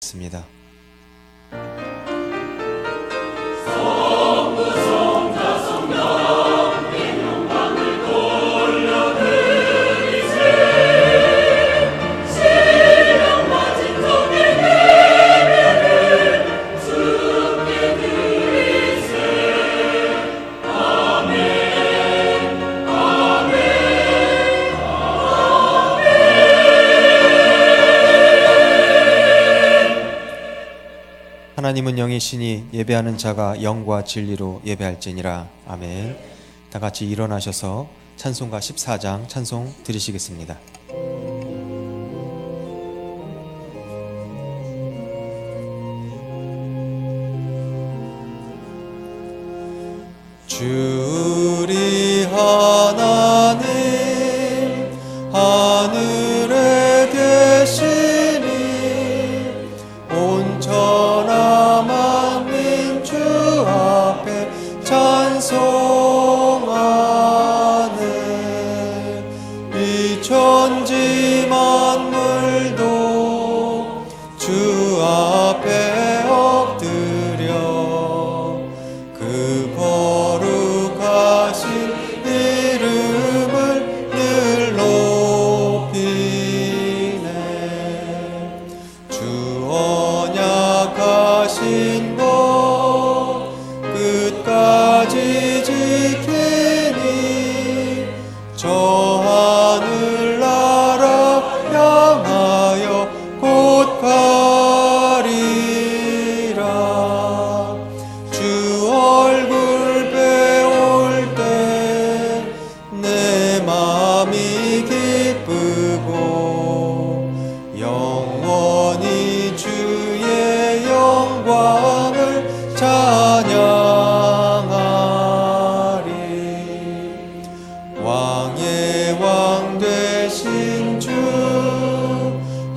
습니다. 하나님은 영이시니 예배하는 자가 영과 진리로 예배할지니라. 아멘. 다 같이 일어나셔서 찬송가 14장 찬송 드리시겠습니다. 주리 하나님 하늘에 계시니 온 천하 만민 주 앞에 찬송하네. 이 천지 만물도 주 앞에 엎드려 그 거룩하신 이름을 늘 높이네. 주 언약하신 것 끝까지 지키니 저 하늘나라 향하여 곧 가리라. 주 얼굴 배울 때 내 마음이 기쁘고 영원히 주의 영광을 찬양하리. 왕의 왕 되신 주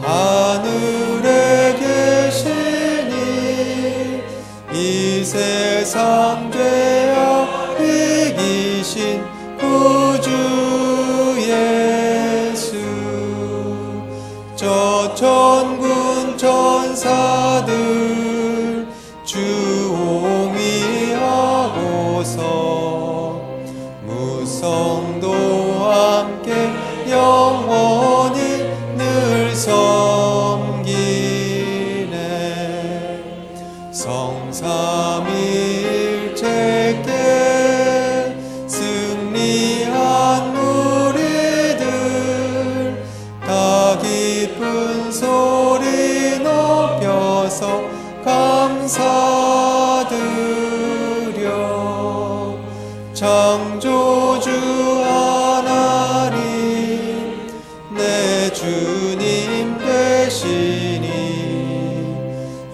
하늘에 계시니 이 세상 죄악 이기신 구주 예수. 저 천군 천사들 주옹이하고서 무성도 함께 영원히 늘 섬기네. 성삼위일체께 승리한 무리들 다 기쁜 소리 높여서 감사드려. 창조주 하나님 내 주님 되시니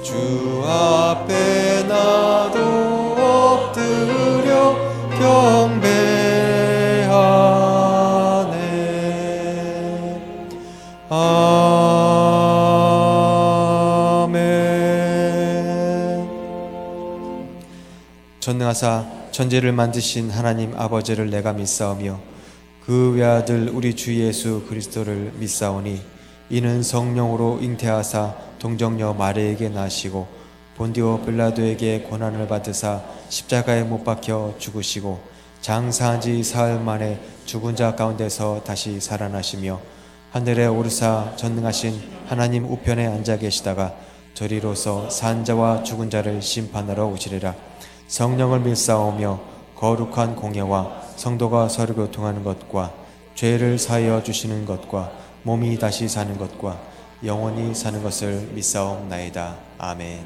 주 앞에 나도 엎드려 경배하네. 아멘. 전능하사 천지를 만드신 하나님 아버지를 내가 믿사오며 그 외아들 우리 주 예수 그리스도를 믿사오니 이는 성령으로 잉태하사 동정녀 마리에게 나시고 본디오 빌라도에게 고난을 받으사 십자가에 못 박혀 죽으시고 장사한 지 사흘 만에 죽은 자 가운데서 다시 살아나시며 하늘에 오르사 전능하신 하나님 우편에 앉아 계시다가 저리로서 산 자와 죽은 자를 심판하러 오시리라. 성령을 믿사오며 거룩한 공예와 성도가 서로 교통하는 것과 죄를 사하여 주시는 것과 몸이 다시 사는 것과 영원히 사는 것을 믿사옵나이다. 아멘.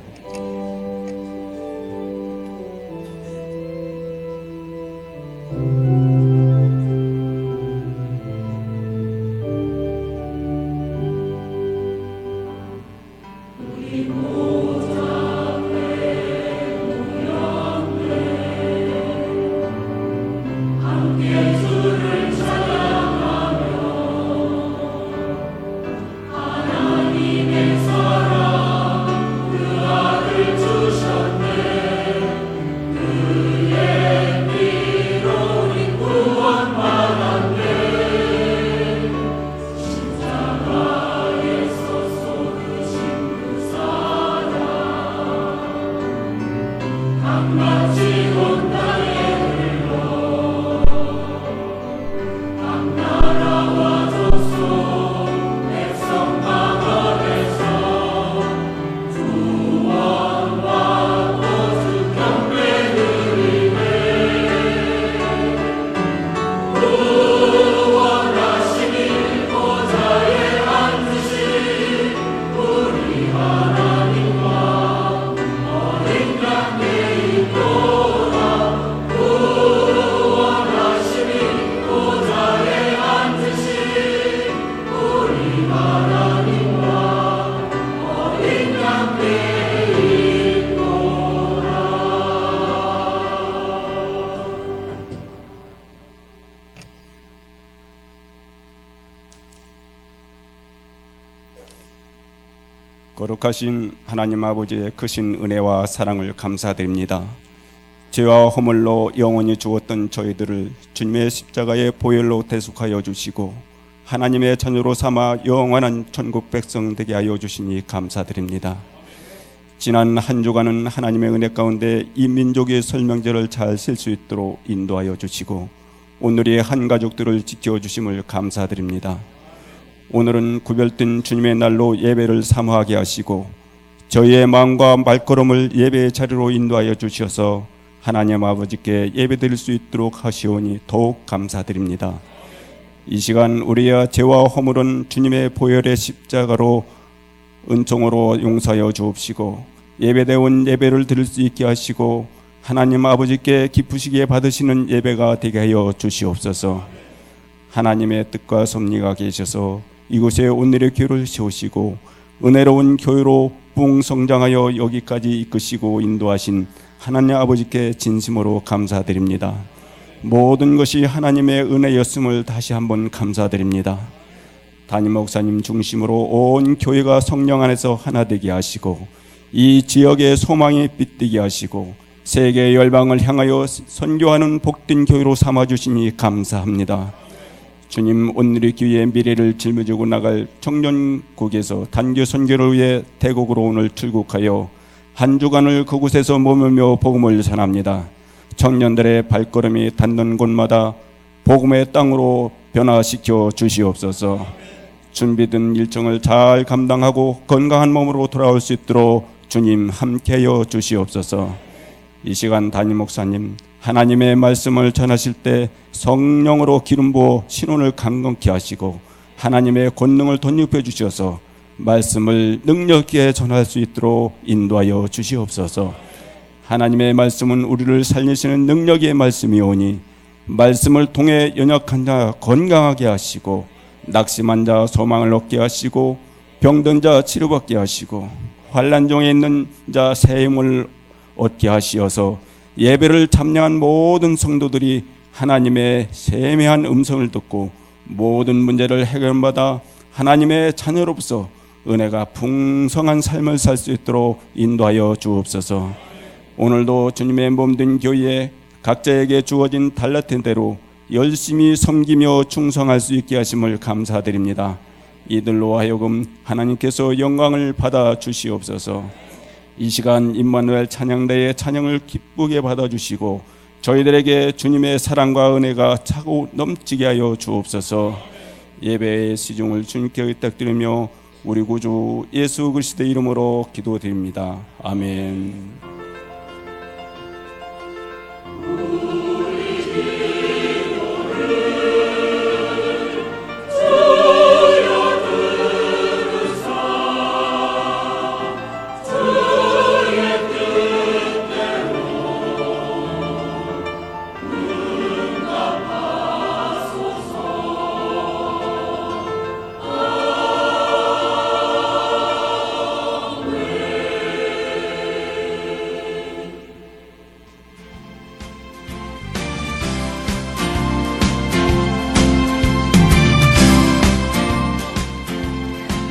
거룩하신 하나님 아버지의 크신 은혜와 사랑을 감사드립니다. 죄와 허물로 영원히 죽었던 저희들을 주님의 십자가의 보혈로 대속하여 주시고 하나님의 자녀로 삼아 영원한 천국 백성 되게 하여 주시니 감사드립니다. 지난 한 주간은 하나님의 은혜 가운데 이 민족의 설명제를 잘 셀 수 있도록 인도하여 주시고 오늘의 한 가족들을 지켜주심을 감사드립니다. 오늘은 구별된 주님의 날로 예배를 사모하게 하시고 저희의 마음과 말걸음을 예배의 자리로 인도하여 주셔서 하나님 아버지께 예배드릴 수 있도록 하시오니 더욱 감사드립니다. 이 시간 우리의 죄와 허물은 주님의 보혈의 십자가로 은총으로 용서하여 주옵시고 예배대원 예배를 드릴 수 있게 하시고 하나님 아버지께 기쁘시게 받으시는 예배가 되게 하여 주시옵소서. 하나님의 뜻과 섭리가 계셔서 이곳에 오늘의 교회를 세우시고 은혜로운 교회로 부흥성장하여 여기까지 이끄시고 인도하신 하나님 아버지께 진심으로 감사드립니다. 모든 것이 하나님의 은혜였음을 다시 한번 감사드립니다. 담임 목사님 중심으로 온 교회가 성령 안에서 하나 되게 하시고 이 지역의 소망이 빛되게 하시고 세계 열방을 향하여 선교하는 복된 교회로 삼아주시니 감사합니다. 주님, 오늘의 기회에 미래를 짊어지고 나갈 청년국에서 단교 선교를 위해 태국으로 오늘 출국하여 한 주간을 그곳에서 머물며 복음을 전합니다. 청년들의 발걸음이 닿는 곳마다 복음의 땅으로 변화시켜 주시옵소서. 준비된 일정을 잘 감당하고 건강한 몸으로 돌아올 수 있도록 주님 함께하여 주시옵소서. 이 시간 담임 목사님 하나님의 말씀을 전하실 때 성령으로 기름 부어 신혼을 강건케 하시고 하나님의 권능을 덧입혀 주셔서 말씀을 능력 있게 전할 수 있도록 인도하여 주시옵소서. 하나님의 말씀은 우리를 살리시는 능력의 말씀이오니 말씀을 통해 연약한 자 건강하게 하시고 낙심한 자 소망을 얻게 하시고 병든 자 치료받게 하시고 환난 중에 있는 자 새 힘을 얻게 하시어서 예배를 참여한 모든 성도들이 하나님의 세미한 음성을 듣고 모든 문제를 해결받아 하나님의 자녀로서 은혜가 풍성한 삶을 살 수 있도록 인도하여 주옵소서. 오늘도 주님의 몸된 교회에 각자에게 주어진 달라진 대로 열심히 섬기며 충성할 수 있게 하심을 감사드립니다. 이들로 하여금 하나님께서 영광을 받아 주시옵소서. 이 시간 임마누엘 찬양대의 찬양을 기쁘게 받아주시고 저희들에게 주님의 사랑과 은혜가 차고 넘치게 하여 주옵소서. 예배의 시중을 주님께 의탁드리며 우리 구주 예수 그리스도의 이름으로 기도드립니다. 아멘.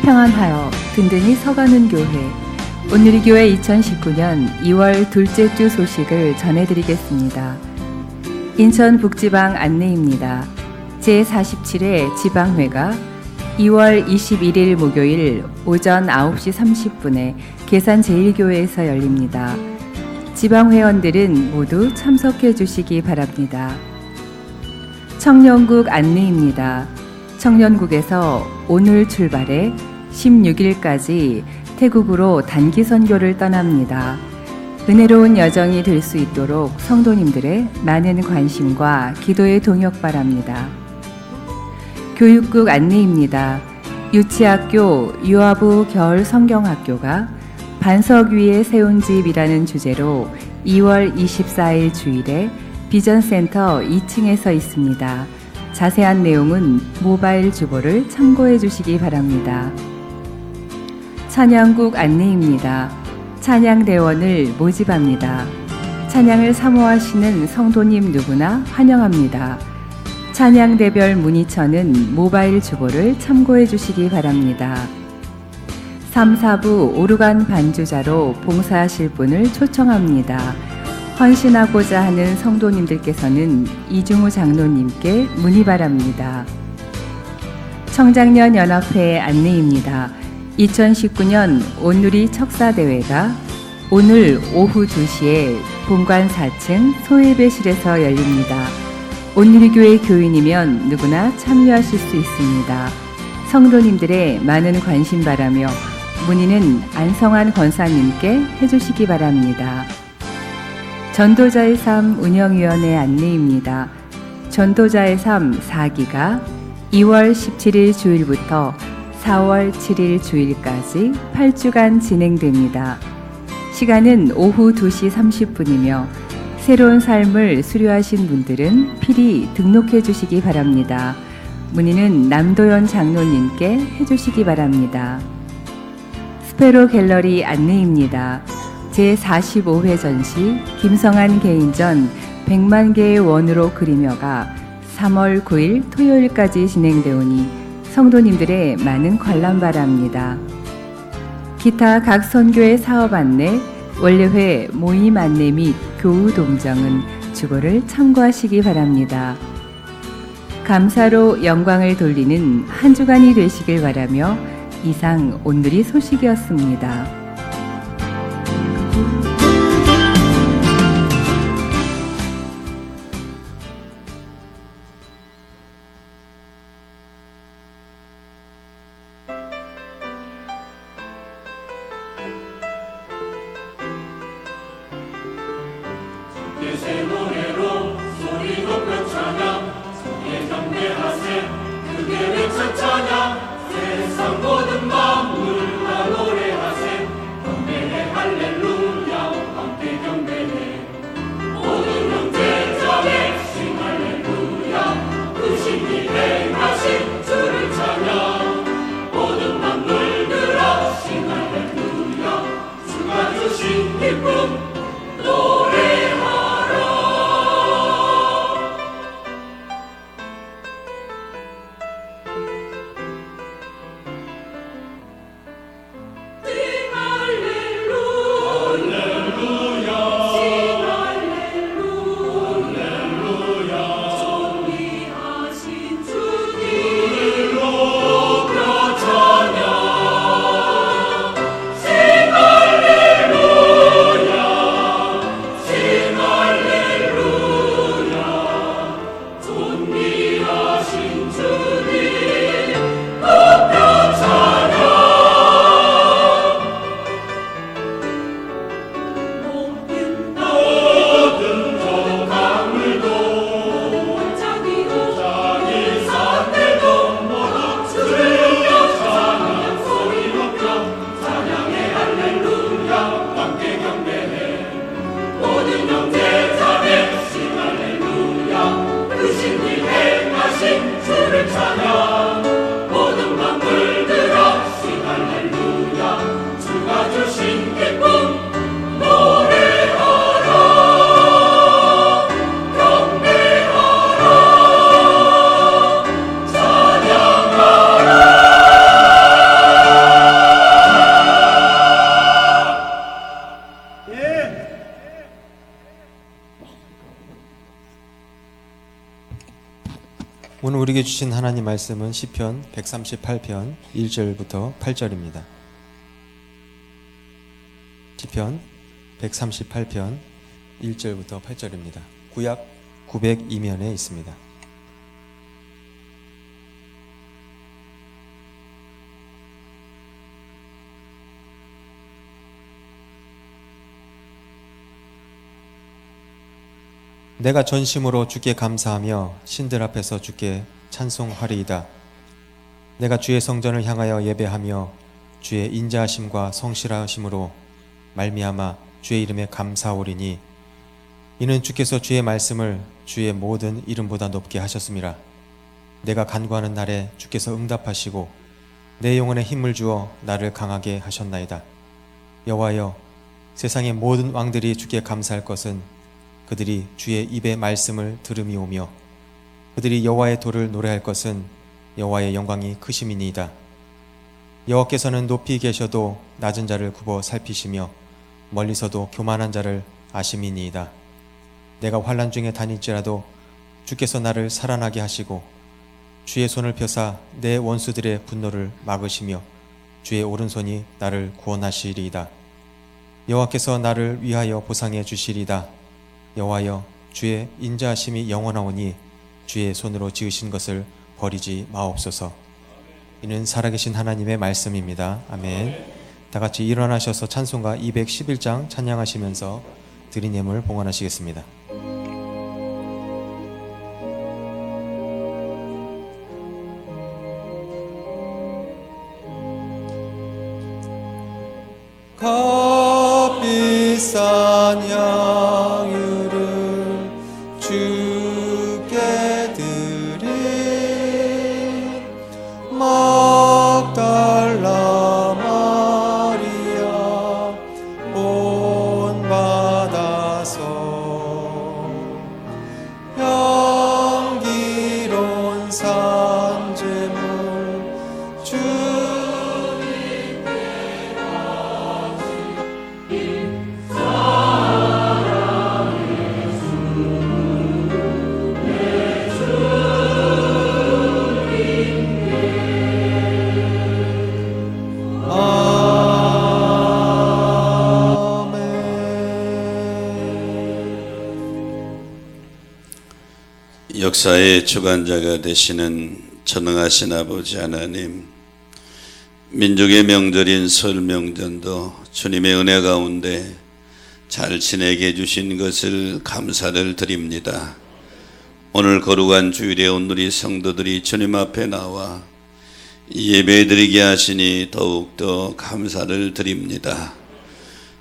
평안하여 든든히 서가는 교회, 오늘의 교회 2019년 2월 둘째 주 소식을 전해드리겠습니다. 인천 북지방 안내입니다. 제47회 지방회가 2월 21일 목요일 오전 9시 30분에 계산 제1교회에서 열립니다. 지방 회원들은 모두 참석해 주시기 바랍니다. 청년국 안내입니다. 청년국에서 오늘 출발해 16일까지 태국으로 단기 선교를 떠납니다. 은혜로운 여정이 될 수 있도록 성도님들의 많은 관심과 기도의 동역 바랍니다. 교육국 안내입니다. 유치학교 유아부 겨울 성경학교가 반석 위에 세운 집이라는 주제로 2월 24일 주일에 비전센터 2층에서 있습니다. 자세한 내용은 모바일 주보를 참고해 주시기 바랍니다. 찬양국 안내입니다. 찬양대원을 모집합니다. 찬양을 사모하시는 성도님 누구나 환영합니다. 찬양대별 문의처는 모바일 주보를 참고해 주시기 바랍니다. 3, 4부 오르간 반주자로 봉사하실 분을 초청합니다. 헌신하고자 하는 성도님들께서는 이중우 장로님께 문의 바랍니다. 청장년 연합회 안내입니다. 2019년 온누리 척사대회가 오늘 오후 2시에 본관 4층 소예배실에서 열립니다. 온누리교회 교인이면 누구나 참여하실 수 있습니다. 성도님들의 많은 관심 바라며 문의는 안성환 권사님께 해주시기 바랍니다. 전도자의 삶 운영위원회 안내입니다. 전도자의 삶 4기가 2월 17일 주일부터 4월 7일 주일까지 8주간 진행됩니다. 시간은 오후 2시 30분이며 새로운 삶을 수료하신 분들은 필히 등록해 주시기 바랍니다. 문의는 남도연 장로님께 해주시기 바랍니다. 스페로 갤러리 안내입니다. 제45회 전시 김성한 개인전 100만 개의 원으로 그리며가 3월 9일 토요일까지 진행되오니 성도님들의 많은 관람 바랍니다. 기타 각 선교의 사업 안내, 원례회 모임 안내 및 교우 동정은 주보를 참고하시기 바랍니다. 감사로 영광을 돌리는 한 주간이 되시길 바라며 이상 온누리 소식이었습니다. 오늘 우리에게 주신 하나님 말씀은 시편 138편 1절부터 8절입니다. 시편 138편 1절부터 8절입니다. 구약 902면에 있습니다. 내가 전심으로 주께 감사하며 신들 앞에서 주께 찬송하리이다. 내가 주의 성전을 향하여 예배하며 주의 인자하심과 성실하심으로 말미암아 주의 이름에 감사하오리니 이는 주께서 주의 말씀을 주의 모든 이름보다 높게 하셨음이라. 내가 간구하는 날에 주께서 응답하시고 내 영혼에 힘을 주어 나를 강하게 하셨나이다. 여호와여, 세상의 모든 왕들이 주께 감사할 것은 그들이 주의 입의 말씀을 들음이오며 그들이 여호와의 도를 노래할 것은 여호와의 영광이 크심이니이다. 여호와께서는 높이 계셔도 낮은 자를 굽어 살피시며 멀리서도 교만한 자를 아심이니이다. 내가 환난 중에 다닐지라도 주께서 나를 살아나게 하시고 주의 손을 펴사 내 원수들의 분노를 막으시며 주의 오른손이 나를 구원하시리이다. 여호와께서 나를 위하여 보상해 주시리이다. 여호와여, 주의 인자하심이 영원하오니 주의 손으로 지으신 것을 버리지 마옵소서. 이는 살아계신 하나님의 말씀입니다. 아멘. 다 같이 일어나셔서 찬송가 211장 찬양하시면서 드린 예물 봉헌하시겠습니다. 값비싼 양유를 주께 드린 막달라 마리아 본받아서 향기로운 산제물 역사의 주관자가 되시는 전능하신 아버지 하나님, 민족의 명절인 설 명절도 주님의 은혜 가운데 잘 지내게 해주신 것을 감사를 드립니다. 오늘 거룩한 주일에 오늘이 성도들이 주님 앞에 나와 예배드리게 하시니 더욱더 감사를 드립니다.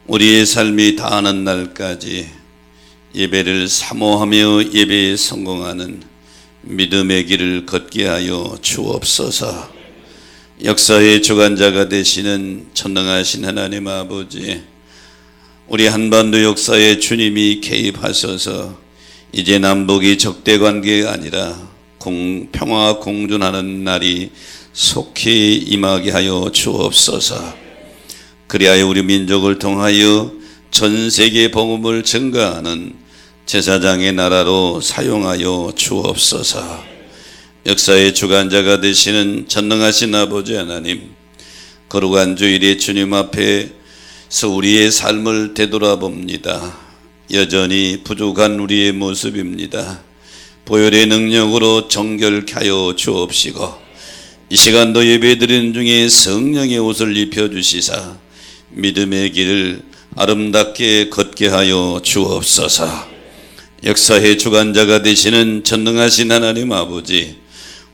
우리의 삶이 다하는 날까지 예배를 사모하며 예배에 성공하는 믿음의 길을 걷게 하여 주옵소서. 역사의 주관자가 되시는 전능하신 하나님 아버지, 우리 한반도 역사에 주님이 개입하셔서 이제 남북이 적대 관계가 아니라 평화 공존하는 날이 속히 임하게 하여 주옵소서. 그리하여 우리 민족을 통하여 전 세계 복음을 증가하는 제사장의 나라로 사용하여 주옵소서. 역사의 주관자가 되시는 전능하신 아버지 하나님, 거룩한 주일에 주님 앞에서 우리의 삶을 되돌아봅니다. 여전히 부족한 우리의 모습입니다. 보혈의 능력으로 정결케 하여 주옵시고 이 시간도 예배드리는 중에 성령의 옷을 입혀주시사 믿음의 길을 아름답게 걷게 하여 주옵소서. 역사의 주관자가 되시는 전능하신 하나님 아버지,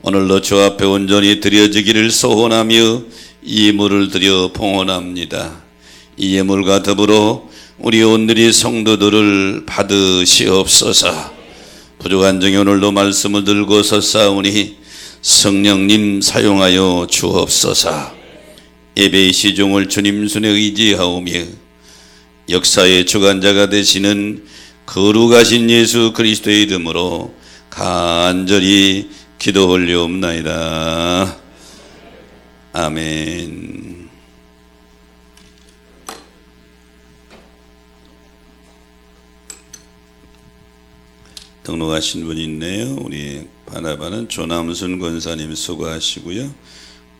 오늘도 주 앞에 온전히 드려지기를 소원하며 이 예물을 드려 봉헌합니다. 이 예물과 더불어 우리 온누리 성도들을 받으시옵소서. 부족한 중에 오늘도 말씀을 들고 섰사오니 성령님 사용하여 주옵소서. 예배의 시종을 주님 손에 의지하오며 역사의 주관자가 되시는 거룩하신 예수 그리스도의 이름으로 간절히 기도 올려옵나이다. 아멘. 등록하신 분이 있네요. 우리 바나바는 조남순 권사님 수고하시고요.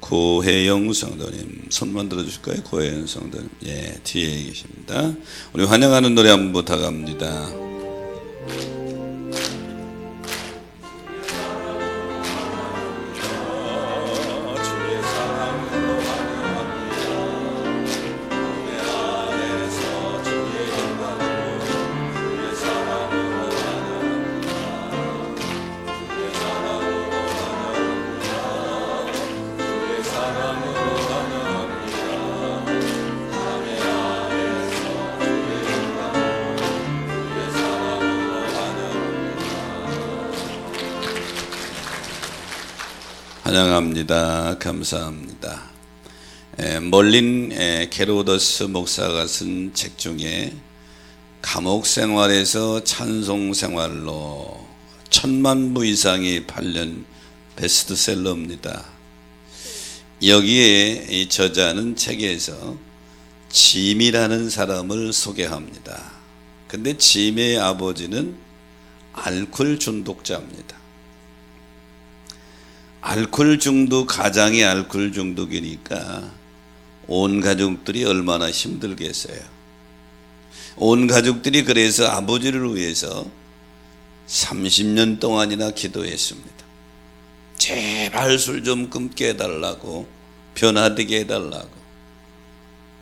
고혜영 성도님 손만 들어주실까요? 고혜영 성도님, 예, 뒤에 계십니다. 우리 환영하는 노래 한번 부탁합니다. 환영합니다. 감사합니다. 멀린 게로더스 목사가 쓴 책 중에 감옥 생활에서 찬송 생활로 1000만 부 이상이 팔린 베스트셀러입니다. 여기에 이 저자는 책에서 짐이라는 사람을 소개합니다. 근데 짐의 아버지는 알코올 중독자입니다. 알코올 중독, 가장이 알코올 중독이니까 온 가족들이 얼마나 힘들겠어요. 온 가족들이 그래서 아버지를 위해서 30년 동안이나 기도했습니다. 제발 술 좀 끊게 해달라고, 변화되게 해달라고.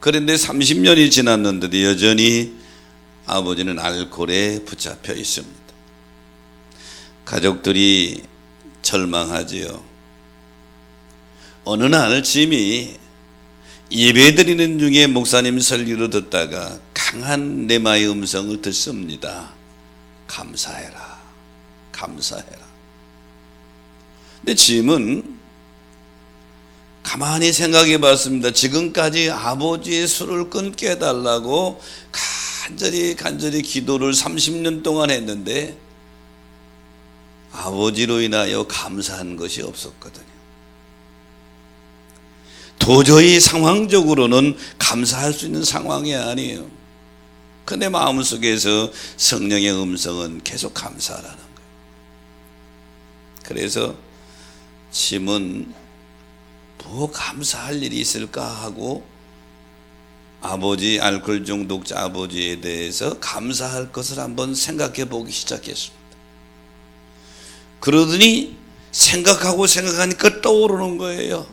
그런데 30년이 지났는데도 여전히 아버지는 알코올에 붙잡혀 있습니다. 가족들이 절망하지요. 어느 날 짐이 예배드리는 중에 목사님 설교를 듣다가 강한 레마의 음성을 듣습니다. 감사해라, 감사해라. 근데 짐은 가만히 생각해 봤습니다. 지금까지 아버지의 술을 끊게 해달라고 간절히 기도를 30년 동안 했는데 아버지로 인하여 감사한 것이 없었거든요. 도저히 상황적으로는 감사할 수 있는 상황이 아니에요. 근데 마음속에서 성령의 음성은 계속 감사하라는 거예요. 그래서 짐은 뭐 감사할 일이 있을까 하고 아버지, 알코올 중독자 아버지에 대해서 감사할 것을 한번 생각해 보기 시작했습니다. 그러더니 생각하니까 떠오르는 거예요.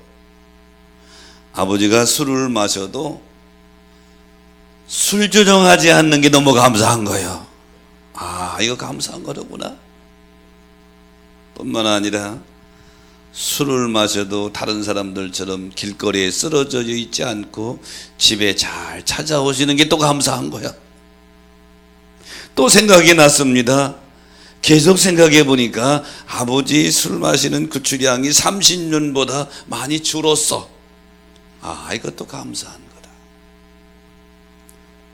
아버지가 술을 마셔도 술 조정하지 않는 게 너무 감사한 거예요. 아, 이거 감사한 거로구나. 뿐만 아니라 술을 마셔도 다른 사람들처럼 길거리에 쓰러져 있지 않고 집에 잘 찾아오시는 게 또 감사한 거야. 또 생각이 났습니다. 계속 생각해 보니까 아버지 술 마시는 그 주량이 30년보다 많이 줄었어. 아, 이것도 감사한 거다.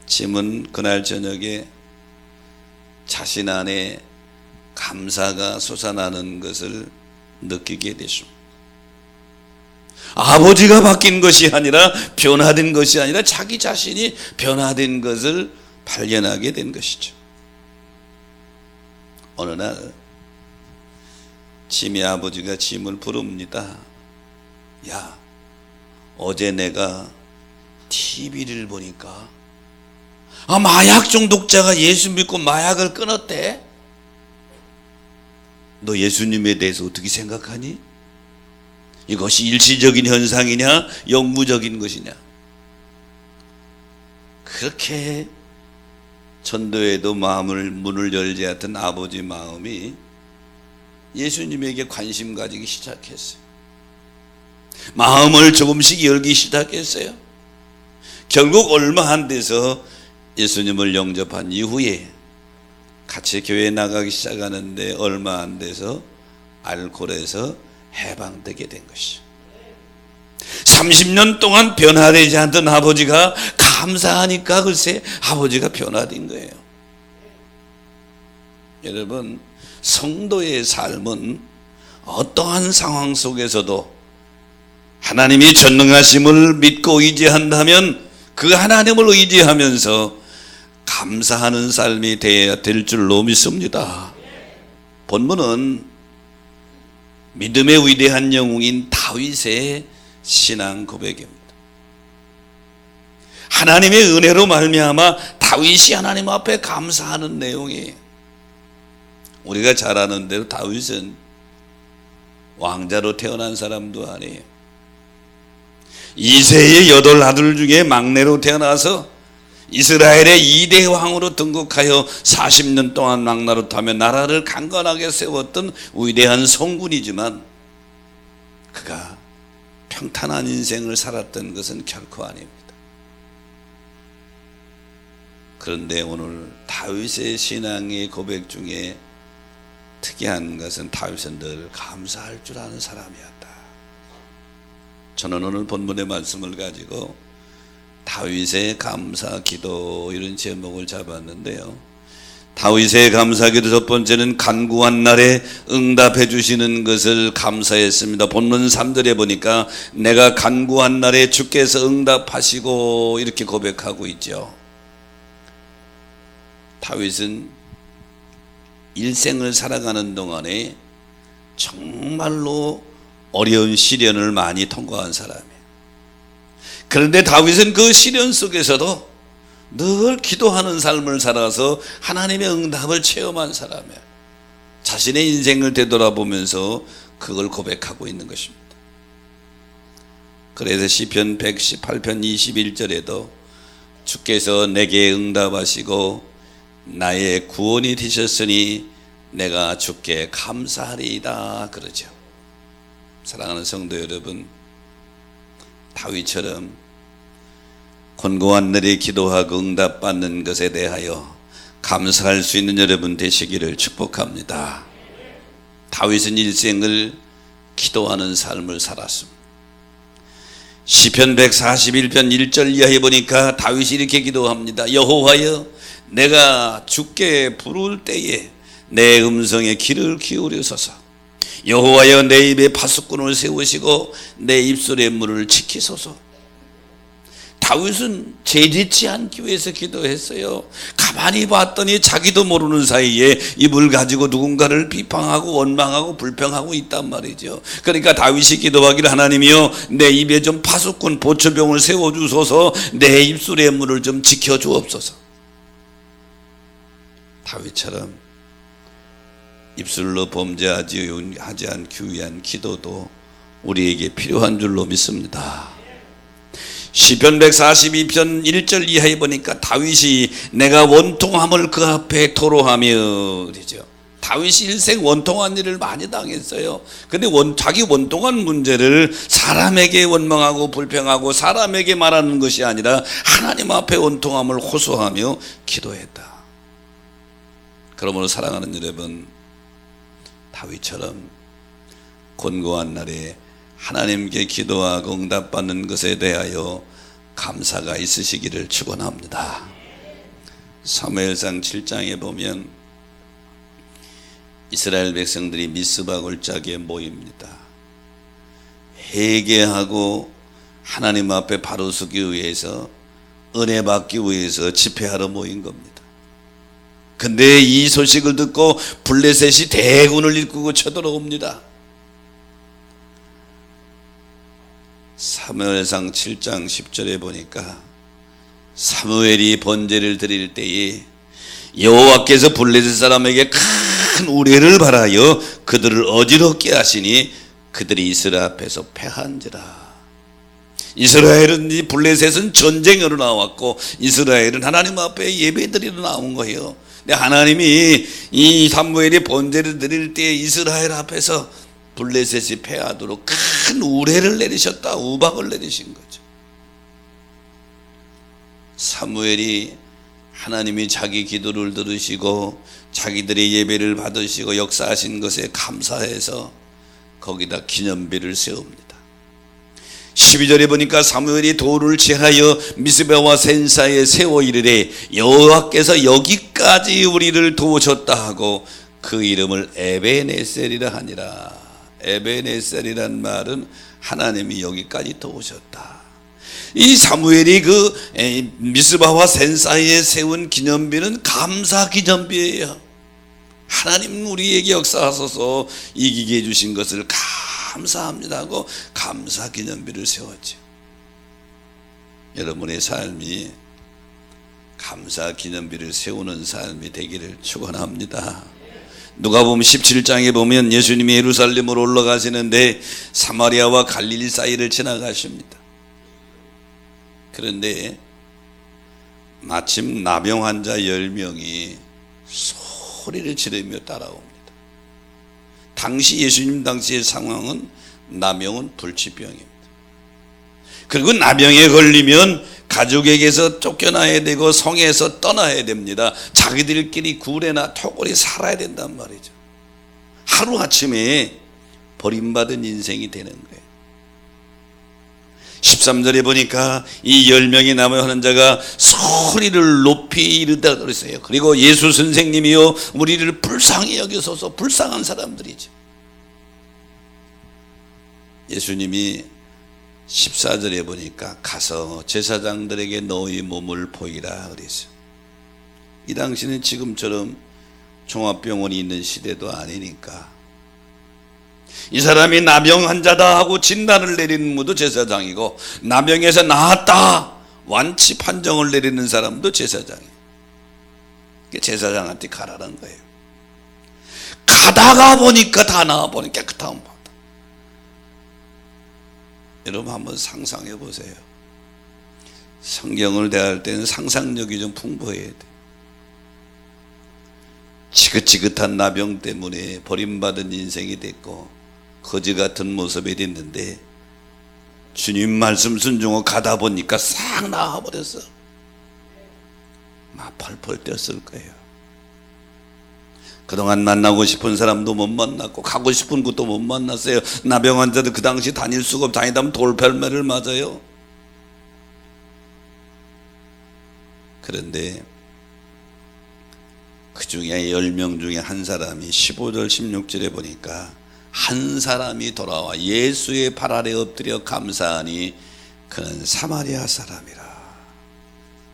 짐은 그날 저녁에 자신 안에 감사가 솟아나는 것을 느끼게 됐습니다. 아버지가 바뀐 것이 아니라, 변화된 것이 아니라 자기 자신이 변화된 것을 발견하게 된 것이죠. 어느 날 짐의 아버지가 짐을 부릅니다. 야, 어제 내가 TV를 보니까 마약 중독자가 예수 믿고 마약을 끊었대. 너 예수님에 대해서 어떻게 생각하니? 이것이 일시적인 현상이냐, 영구적인 것이냐? 그렇게 전도에도 문을 열지 않던 아버지 마음이 예수님에게 관심 가지기 시작했어요. 마음을 조금씩 열기 시작했어요. 결국 얼마 안 돼서 예수님을 영접한 이후에 같이 교회에 나가기 시작하는데 얼마 안 돼서 알코올에서 해방되게 된 것이죠. 30년 동안 변화되지 않던 아버지가 감사하니까 글쎄 아버지가 변화된 거예요. 여러분, 성도의 삶은 어떠한 상황 속에서도 하나님이 전능하심을 믿고 의지한다면 그 하나님을 의지하면서 감사하는 삶이 되어야 될 줄로 믿습니다. 본문은 믿음의 위대한 영웅인 다윗의 신앙 고백입니다. 하나님의 은혜로 말미암아 다윗이 하나님 앞에 감사하는 내용이에요. 우리가 잘 아는 대로 다윗은 왕자로 태어난 사람도 아니에요. 이새의 8 아들 중에 막내로 태어나서 이스라엘의 2대 왕으로 등극하여 40년 동안 왕노릇하며 나라를 강건하게 세웠던 위대한 성군이지만 그가 평탄한 인생을 살았던 것은 결코 아닙니다. 그런데 오늘 다윗의 신앙의 고백 중에 특이한 것은 다윗은 늘 감사할 줄 아는 사람이었다. 저는 오늘 본문의 말씀을 가지고 다윗의 감사 기도 이런 제목을 잡았는데요. 다윗의 감사 기도 첫 번째는 간구한 날에 응답해 주시는 것을 감사했습니다. 본문 3절에 보니까 내가 간구한 날에 주께서 응답하시고 이렇게 고백하고 있죠. 다윗은 일생을 살아가는 동안에 정말로 어려운 시련을 많이 통과한 사람이에요. 그런데 다윗은 그 시련 속에서도 늘 기도하는 삶을 살아서 하나님의 응답을 체험한 사람이에요. 자신의 인생을 되돌아보면서 그걸 고백하고 있는 것입니다. 그래서 시편 118편 21절에도 주께서 내게 응답하시고 나의 구원이 되셨으니 내가 주께 감사하리이다 그러죠. 사랑하는 성도 여러분, 다윗처럼 곤고한 날에 기도하고 응답받는 것에 대하여 감사할 수 있는 여러분 되시기를 축복합니다. 다윗은 일생을 기도하는 삶을 살았습니다. 시편 141편 1절 이하에 보니까 다윗이 이렇게 기도합니다. 여호와여 내가 주께 부를 때에 내 음성에 귀를 기울이소서. 여호와여 내 입에 파수꾼을 세우시고 내 입술의 문을 지키소서. 다윗은 재짓지 않기 위해서 기도했어요. 가만히 봤더니 자기도 모르는 사이에 입을 가지고 누군가를 비방하고 원망하고 불평하고 있단 말이죠. 그러니까 다윗이 기도하기를 하나님이여 내 입에 좀 파수꾼 보초병을 세워주소서. 내 입술의 문을 좀 지켜주옵소서. 다윗처럼 입술로 범죄하지 않기 위한 기도도 우리에게 필요한 줄로 믿습니다. 시편 142편 1절 이하에 보니까 다윗이 내가 원통함을 그 앞에 토로하며 그러죠. 다윗이 일생 원통한 일을 많이 당했어요. 근데 자기 원통한 문제를 사람에게 원망하고 불평하고 사람에게 말하는 것이 아니라 하나님 앞에 원통함을 호소하며 기도했다. 그러므로 사랑하는 여러분, 다윗처럼 곤고한 날에 하나님께 기도하고 응답받는 것에 대하여 감사가 있으시기를 축원합니다. 사무엘상 7장에 보면 이스라엘 백성들이 미스바 골짜기에 모입니다. 회개하고 하나님 앞에 바로 서기 위해서 은혜 받기 위해서 집회하러 모인 겁니다. 근데 이 소식을 듣고 블레셋이 대군을 이끌고 쳐들어옵니다. 사무엘상 7장 10절에 보니까 사무엘이 번제를 드릴 때에 여호와께서 블레셋 사람에게 큰 우레를 발하여 그들을 어지럽게 하시니 그들이 이스라엘 앞에서 패한지라. 이스라엘은 블레셋은 전쟁으로 나왔고 이스라엘은 하나님 앞에 예배드리러 나온 거예요. 근데 하나님이 이 사무엘이 번제를 드릴 때 이스라엘 앞에서 블레셋이 패하도록 큰 우레를 내리셨다. 우박을 내리신 거죠. 사무엘이 하나님이 자기 기도를 들으시고 자기들의 예배를 받으시고 역사하신 것에 감사해서 거기다 기념비를 세웁니다. 12절에 보니까 사무엘이 돌을 취하여 미스바와 센사에 세워 이르되 여호와께서 여기까지 우리를 도우셨다 하고 그 이름을 에베네셀이라 하니라. 에베네셀이란 말은 하나님이 여기까지 도우셨다. 이 사무엘이 그 미스바와 센사에 세운 기념비는 감사 기념비예요. 하나님 우리에게 역사하소서 이기게 해주신 것을 감사합니다 하고 감사 기념비를 세웠죠. 여러분의 삶이 감사 기념비를 세우는 삶이 되기를 축원합니다. 누가복음 17장에 보면 예수님이 예루살렘으로 올라가시는데 사마리아와 갈릴리 사이를 지나가십니다. 그런데 마침 나병 환자 10명이 소리를 지르며 따라옵니다. 당시 예수님 당시의 상황은 나병은 불치병입니다. 그리고 나병에 걸리면 가족에게서 쫓겨나야 되고 성에서 떠나야 됩니다. 자기들끼리 굴에나 토굴에 살아야 된단 말이죠. 하루아침에 버림받은 인생이 되는 거예요. 13절에 보니까 이 10명의 나병 환자가 소리를 높이 이르다 그랬어요. 그리고 예수 선생님이요 우리를 불쌍히 여기소서. 불쌍한 사람들이죠. 예수님이 14절에 보니까 가서 제사장들에게 너희 몸을 보이라 그랬어요. 이 당시는 지금처럼 종합병원이 있는 시대도 아니니까 이 사람이 나병 환자다 하고 진단을 내리는 분도 제사장이고 나병에서 나았다 완치 판정을 내리는 사람도 제사장이에요. 제사장한테 가라는 거예요. 가다가 보니까 다 나와보니 깨끗한 법. 여러분 한번 상상해 보세요. 성경을 대할 때는 상상력이 좀 풍부해야 돼. 지긋지긋한 나병 때문에 버림받은 인생이 됐고 거지 같은 모습이 됐는데 주님 말씀 순종하고 가다 보니까 싹 나와버렸어. 막 펄펄 뛰었을 거예요. 그동안 만나고 싶은 사람도 못 만났고 가고 싶은 곳도 못 만났어요. 나병 환자도 그 당시 다닐 수가 없고 다니다 보면 돌팔매를 맞아요. 그런데 그 중에 10명 중에 한 사람이 15절 16절에 보니까 한 사람이 돌아와 예수의 발 아래 엎드려 감사하니 그는 사마리아 사람이라.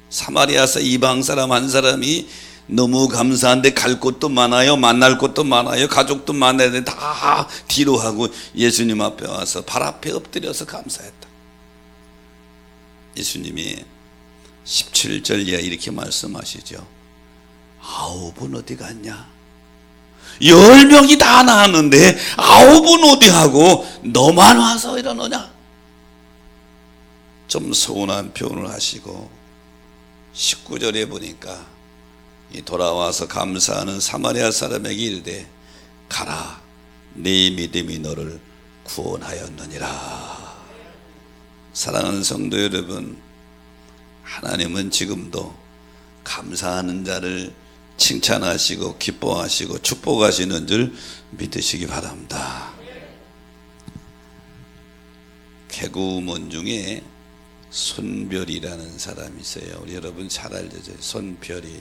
사마리아서 이방 사람 한 사람이 너무 감사한데 갈 곳도 많아요. 만날 곳도 많아요. 가족도 많아요. 다 뒤로 하고 예수님 앞에 와서 발 앞에 엎드려서 감사했다. 예수님이 17절 이하 이렇게 말씀하시죠. 9은 어디 갔냐? 10명이 다 나왔는데 9은 어디 하고 너만 와서 이러느냐? 좀 서운한 표현을 하시고 19절에 보니까 이 돌아와서 감사하는 사마리아 사람에게 이르되 가라 네 믿음이 너를 구원하였느니라. 사랑하는 성도 여러분, 하나님은 지금도 감사하는 자를 칭찬하시고 기뻐하시고 축복하시는 줄 믿으시기 바랍니다. 개구먼 중에 손별이라는 사람이 있어요. 우리 여러분 잘 알죠? 손별이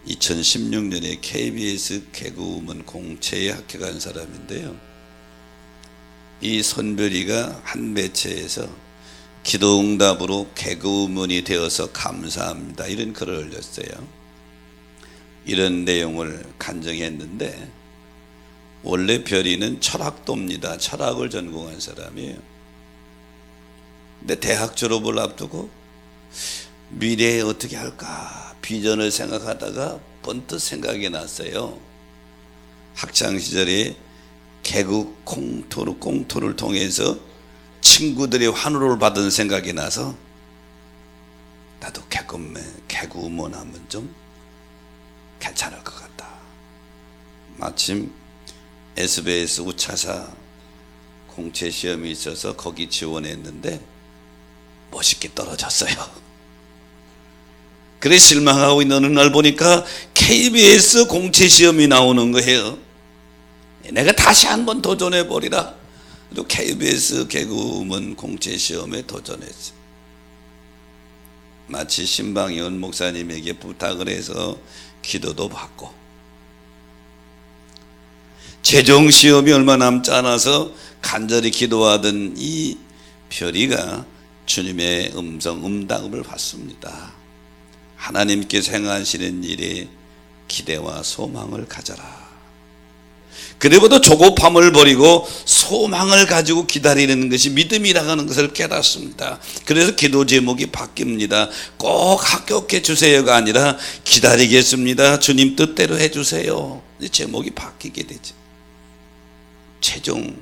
2016년에 KBS 개그우먼 공채에 합격한 사람인데요. 이 손별이가 한 매체에서 기도응답으로 개그우먼이 되어서 감사합니다 이런 글을 올렸어요. 이런 내용을 간증했는데 원래 별이는 철학도입니다. 철학을 전공한 사람이에요. 근데 대학 졸업을 앞두고 미래에 어떻게 할까 비전을 생각하다가 번뜩 생각이 났어요. 학창시절에 개그 꽁토를 통해서 친구들의 환호를 받은 생각이 나서 나도 개그우먼 하면 좀 괜찮을 것 같다. 마침 SBS 우차사 공채 시험이 있어서 거기 지원했는데 멋있게 떨어졌어요. 그래 실망하고 있는 어느 날 보니까 KBS 공채 시험이 나오는 거예요. 내가 다시 한번 도전해보리라. 또 KBS 개그우먼 공채 시험에 도전했어요. 마치 신방위원 목사님에게 부탁을 해서 기도도 받고 최종 시험이 얼마 남지 않아서 간절히 기도하던 이 별이가 주님의 응답을 받습니다. 하나님께서 행하시는 일에 기대와 소망을 가져라. 그래도 조급함을 버리고 소망을 가지고 기다리는 것이 믿음이라는 것을 깨닫습니다. 그래서 기도 제목이 바뀝니다. 꼭 합격해 주세요가 아니라 기다리겠습니다. 주님 뜻대로 해주세요. 제목이 바뀌게 되죠. 최종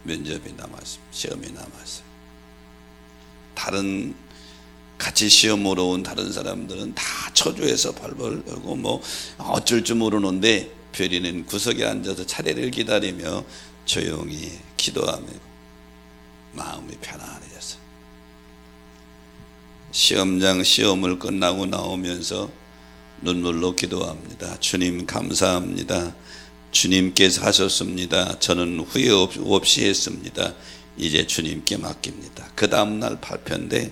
면접이 남았습니다. 시험이 남았어요. 다른 같이 시험으로 온 다른 사람들은 다 초조해서 발벌 하고 뭐 어쩔 줄 모르는데 별이는 구석에 앉아서 차례를 기다리며 조용히 기도하며 마음이 편안해졌어요. 시험장 시험을 끝나고 나오면서 눈물로 기도합니다. 주님 감사합니다. 주님께서 하셨습니다. 저는 후회 없이 했습니다. 이제 주님께 맡깁니다. 그 다음날 발표인데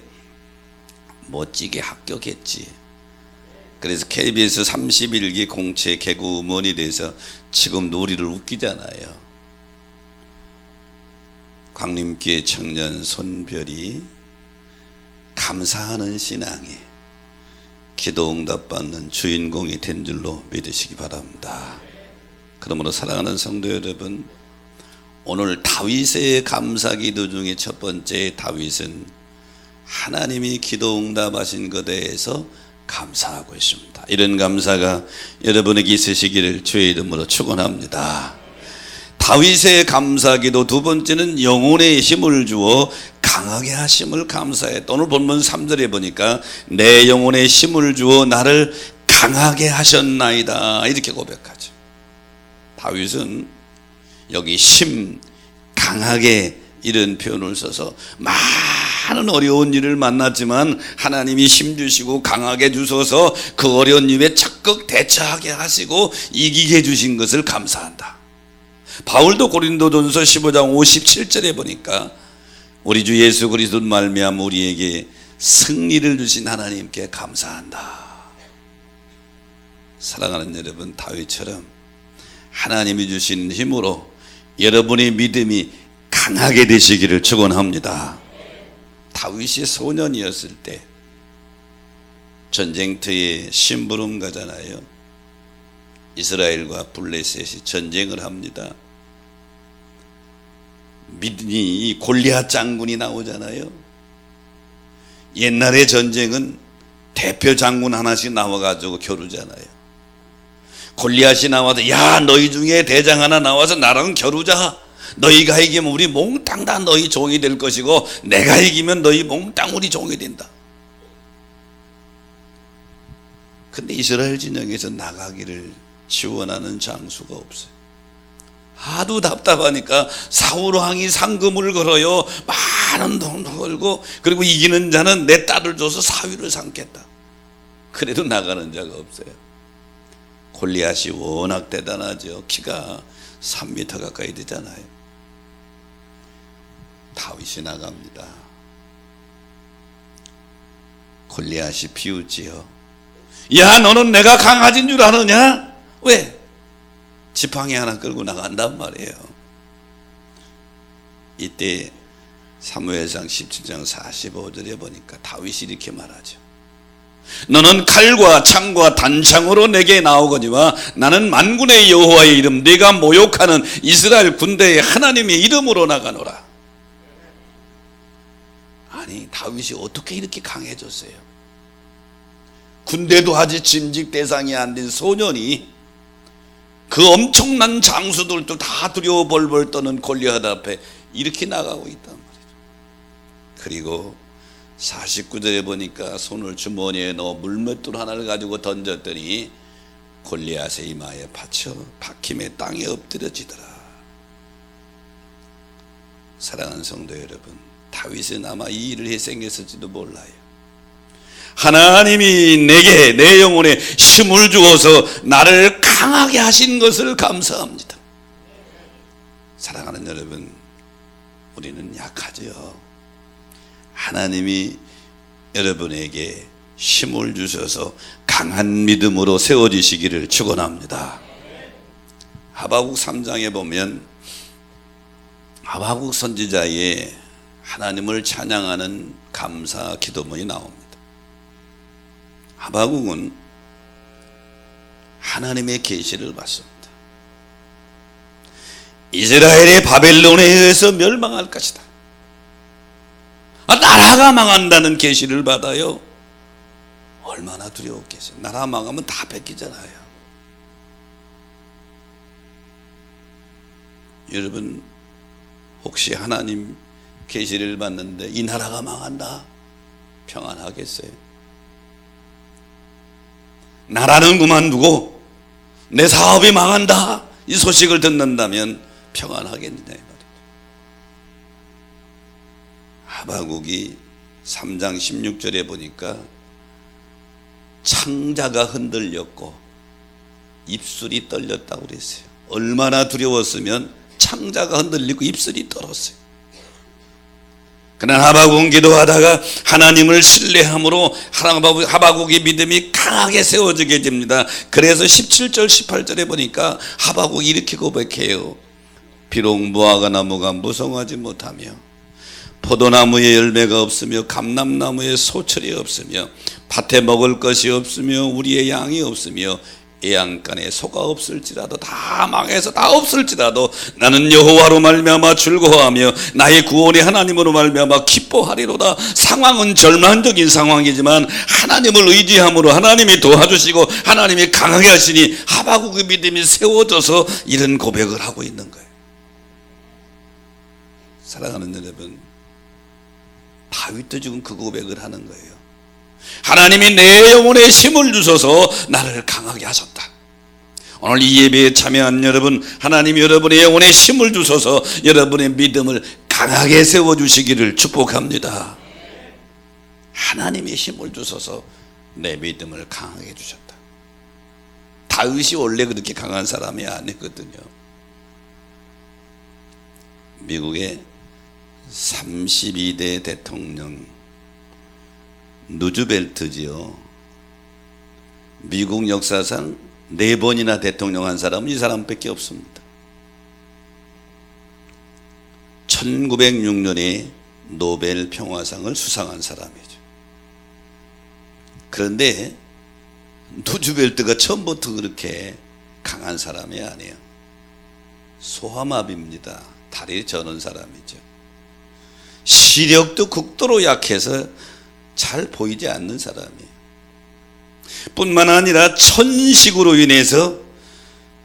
멋지게 합격했지. 그래서 KBS 31기 공채 개그우먼이 돼서 지금도 우리를 웃기잖아요. 광림교회 청년 손별이 감사하는 신앙에 기도 응답받는 주인공이 된 줄로 믿으시기 바랍니다. 그러므로 사랑하는 성도 여러분, 오늘 다윗의 감사기도 중에 첫 번째 다윗은 하나님이 기도 응답하신 것에 대해서 감사하고 있습니다. 이런 감사가 여러분에게 있으시기를 주의 이름으로 축원합니다. 다윗의 감사기도 두 번째는 영혼의 힘을 주어 강하게 하심을 감사했다. 오늘 본문 3절에 보니까 내 영혼에 힘을 주어 나를 강하게 하셨나이다 이렇게 고백하죠. 다윗은 여기 힘, 강하게 이런 표현을 써서 많은 어려운 일을 만났지만 하나님이 힘 주시고 강하게 주셔서 그 어려운 일에 적극 대처하게 하시고 이기게 해주신 것을 감사한다. 바울도 고린도전서 15장 57절에 보니까 우리 주 예수 그리스도 말미암아 우리에게 승리를 주신 하나님께 감사한다. 사랑하는 여러분, 다윗처럼 하나님이 주신 힘으로 여러분의 믿음이 강하게 되시기를 축원합니다. 다윗이 소년이었을 때 전쟁터에 심부름 가잖아요. 이스라엘과 블레셋이 전쟁을 합니다. 미드니 골리앗 장군이 나오잖아요. 옛날의 전쟁은 대표 장군 하나씩 나와가지고 겨루잖아요. 골리앗이 나와서 야 너희 중에 대장 하나 나와서 나랑 겨루자. 너희가 이기면 우리 몽땅 다 너희 종이 될 것이고 내가 이기면 너희 몽땅 우리 종이 된다. 근데 이스라엘 진영에서 나가기를 지원하는 장수가 없어요. 하도 답답하니까 사울왕이 상금을 걸어요. 많은 돈을 걸고 그리고 이기는 자는 내 딸을 줘서 사위를 삼겠다. 그래도 나가는 자가 없어요. 골리앗이 워낙 대단하죠. 키가 3m 가까이 되잖아요. 다윗이 나갑니다. 골리앗이 비웃지요. 야 너는 내가 강아지인 줄 아느냐? 왜? 지팡이 하나 끌고 나간단 말이에요. 이때 사무엘상 17장 45절에 보니까 다윗이 이렇게 말하죠. 너는 칼과 창과 단창으로 내게 나오거니와 나는 만군의 여호와의 이름 네가 모욕하는 이스라엘 군대의 하나님의 이름으로 나가노라. 아니 다윗이 어떻게 이렇게 강해졌어요? 군대도 아직 짐직 대상이 안 된 소년이 그 엄청난 장수들도 다 두려워 벌벌 떠는 골리앗 앞에 이렇게 나가고 있단 말이죠. 그리고 49절에 보니까 손을 주머니에 넣어 물맷돌 하나를 가지고 던졌더니 골리앗의 이마에 박힘에 땅에 엎드려지더라. 사랑하는 성도 여러분, 다윗은 아마 이 일을 희생했을지도 몰라요. 하나님이 내게 내 영혼에 힘을 주어서 나를 강하게 하신 것을 감사합니다. 사랑하는 여러분, 우리는 약하죠. 하나님이 여러분에게 힘을 주셔서 강한 믿음으로 세워지시기를 축원합니다. 하박국 3장에 보면 하박국 선지자의 하나님을 찬양하는 감사 기도문이 나옵니다. 하박국은 하나님의 계시를 받습니다. 이스라엘이 바벨론에 의해서 멸망할 것이다. 나라가 망한다는 계시를 받아요. 얼마나 두려웠겠어요. 나라 망하면 다 뺏기잖아요. 여러분, 혹시 하나님 계시를 받는데 이 나라가 망한다, 평안하겠어요? 나라는 그만두고 내 사업이 망한다, 이 소식을 듣는다면 평안하겠느냐 이 말이죠. 하박국이 3장 16절에 보니까 창자가 흔들렸고 입술이 떨렸다고 그랬어요. 얼마나 두려웠으면 창자가 흔들리고 입술이 떨었어요. 그러나 하박국은 기도하다가 하나님을 신뢰함으로 하박국의 믿음이 강하게 세워지게 됩니다. 그래서 17절 18절에 보니까 하박국이 이렇게 고백해요. 비록 무화과 나무가 무성하지 못하며 포도나무에 열매가 없으며 감람나무에 소철이 없으며 밭에 먹을 것이 없으며 우리의 양이 없으며 애양간에 소가 없을지라도, 다 망해서 다 없을지라도 나는 여호와로 말미암아 즐거워하며 나의 구원의 하나님으로 말미암아 기뻐하리로다. 상황은 절망적인 상황이지만 하나님을 의지함으로 하나님이 도와주시고 하나님이 강하게 하시니 하박국의 믿음이 세워져서 이런 고백을 하고 있는 거예요. 사랑하는 여러분, 다윗도 지금 그 고백을 하는 거예요. 하나님이 내 영혼에 힘을 주셔서 나를 강하게 하셨다. 오늘 이 예배에 참여한 여러분, 하나님이 여러분의 영혼에 힘을 주셔서 여러분의 믿음을 강하게 세워주시기를 축복합니다. 하나님이 힘을 주셔서 내 믿음을 강하게 해주셨다. 다윗이 원래 그렇게 강한 사람이 아니거든요. 미국의 32대 대통령 누즈벨트지요. 미국 역사상 4번이나 대통령 한 사람은 이 사람밖에 없습니다. 1906년에 노벨 평화상을 수상한 사람이죠. 그런데 누즈벨트가 처음부터 그렇게 강한 사람이 아니에요. 소아마비입니다. 다리 저는 사람이죠. 시력도 극도로 약해서 잘 보이지 않는 사람이에요. 뿐만 아니라 천식으로 인해서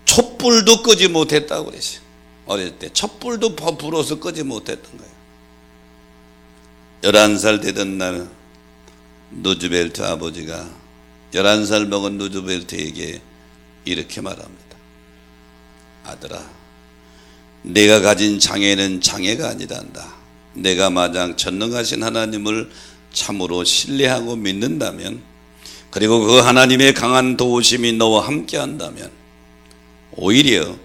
촛불도 끄지 못했다고 그랬어요. 어릴 때 촛불도 불어서 끄지 못했던 거예요. 11살 되던 날 누즈벨트 아버지가 11살 먹은 누즈벨트에게 이렇게 말합니다. 아들아, 내가 가진 장애는 장애가 아니란다. 내가 마냥 전능하신 하나님을 참으로 신뢰하고 믿는다면, 그리고 그 하나님의 강한 도우심이 너와 함께 한다면 오히려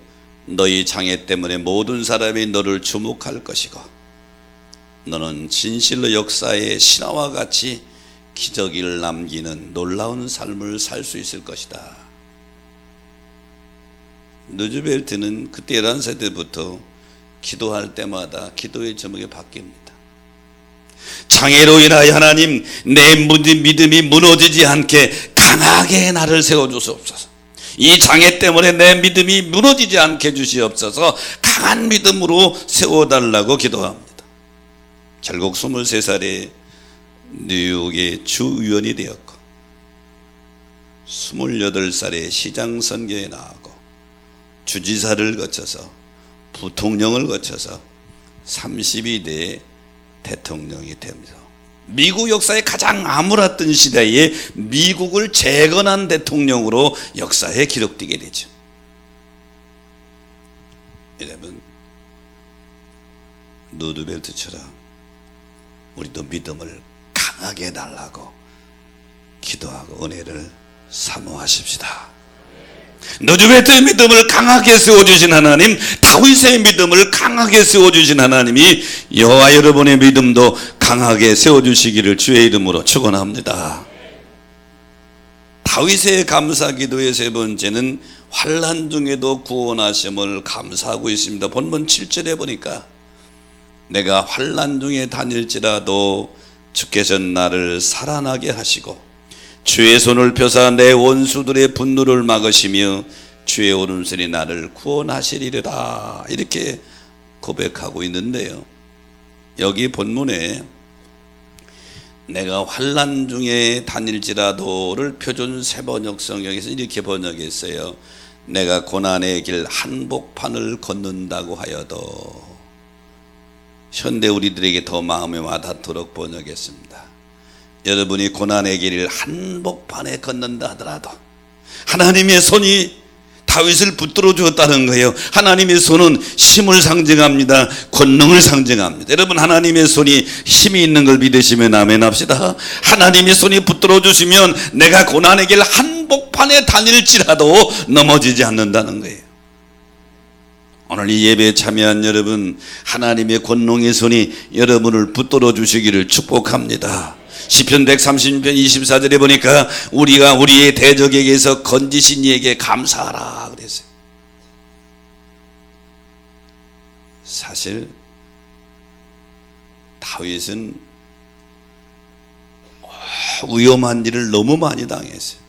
너희 장애 때문에 모든 사람이 너를 주목할 것이고 너는 진실로 역사의 신화와 같이 기적을 남기는 놀라운 삶을 살 수 있을 것이다. 누즈벨트는 그때 11살 때부터 기도할 때마다 기도의 제목이 바뀝니다. 장애로 인하여 하나님, 내 믿음이 무너지지 않게 강하게 나를 세워주시옵소서. 이 장애 때문에 내 믿음이 무너지지 않게 주시옵소서. 강한 믿음으로 세워달라고 기도합니다. 결국 23살에 뉴욕의 주의원이 되었고 28살에 시장 선거에 나가고 주지사를 거쳐서 부통령을 거쳐서 32대 대통령이 됩니다. 미국 역사에 가장 암울했던 시대에 미국을 재건한 대통령으로 역사에 기록되게 되죠. 여러분, 누즈벨트처럼 우리도 믿음을 강하게 달라고 기도하고 은혜를 사모하십시다. 누즈벨트의 믿음을 강하게 세워주신 하나님, 다윗의 믿음을 강하게 세워주신 하나님이 여호와 여러분의 믿음도 강하게 세워주시기를 주의 이름으로 축원합니다. 다윗의 감사기도의 세 번째는 환난 중에도 구원하심을 감사하고 있습니다. 본문 7절에 보니까 내가 환난 중에 다닐지라도 주께서 나를 살아나게 하시고 주의 손을 펴사 내 원수들의 분노를 막으시며 주의 오른손이 나를 구원하시리라 이렇게 고백하고 있는데요. 여기 본문에 내가 환난 중에 다닐지라도를 표준 세번역 성경에서 이렇게 번역했어요. 내가 고난의 길 한복판을 걷는다고 하여도, 현대 우리들에게 더 마음에 와닿도록 번역했습니다. 여러분이 고난의 길을 한복판에 걷는다 하더라도 하나님의 손이 다윗을 붙들어 주었다는 거예요. 하나님의 손은 힘을 상징합니다. 권능을 상징합니다. 여러분, 하나님의 손이 힘이 있는 걸 믿으시면 아멘 합시다. 하나님의 손이 붙들어 주시면 내가 고난의 길 한복판에 다닐지라도 넘어지지 않는다는 거예요. 오늘 이 예배에 참여한 여러분, 하나님의 권능의 손이 여러분을 붙들어 주시기를 축복합니다. 시편 130편 24절에 보니까 우리가 우리의 대적에게서 건지신 이에게 감사하라 그랬어요. 사실 다윗은 위험한 일을 너무 많이 당했어요.